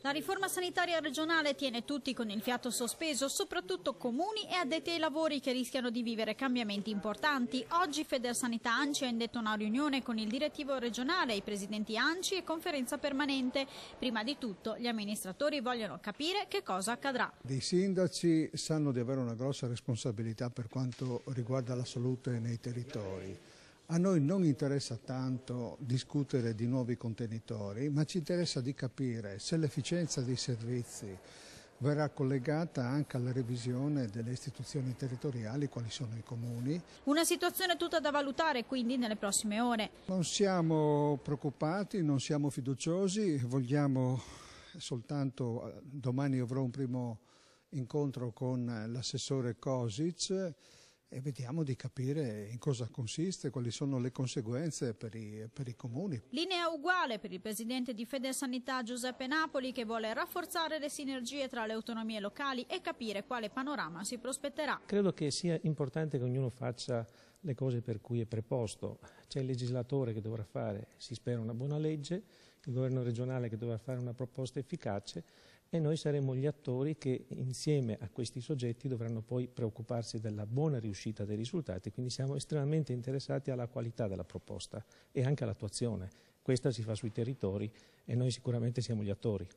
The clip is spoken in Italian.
La riforma sanitaria regionale tiene tutti con il fiato sospeso, soprattutto comuni e addetti ai lavori che rischiano di vivere cambiamenti importanti. Oggi Federsanità ANCI ha indetto una riunione con il direttivo regionale, i presidenti ANCI e conferenza permanente. Prima di tutto gli amministratori vogliono capire che cosa accadrà. I sindaci sanno di avere una grossa responsabilità per quanto riguarda la salute nei territori. A noi non interessa tanto discutere di nuovi contenitori, ma ci interessa di capire se l'efficienza dei servizi verrà collegata anche alla revisione delle istituzioni territoriali, quali sono i comuni. Una situazione tutta da valutare quindi nelle prossime ore. Non siamo preoccupati, non siamo fiduciosi, vogliamo soltanto, domani avrò un primo incontro con l'assessore Kosic, e vediamo di capire in cosa consiste, quali sono le conseguenze per i comuni. Linea uguale per il presidente di Federsanità Giuseppe Napoli, che vuole rafforzare le sinergie tra le autonomie locali e capire quale panorama si prospetterà. Credo che sia importante che ognuno faccia le cose per cui è preposto. C'è il legislatore che dovrà fare, si spera, una buona legge, il governo regionale che dovrà fare una proposta efficace e noi saremo gli attori che insieme a questi soggetti dovranno poi preoccuparsi della buona riuscita dei risultati, quindi siamo estremamente interessati alla qualità della proposta e anche all'attuazione. Questa si fa sui territori e noi sicuramente siamo gli attori.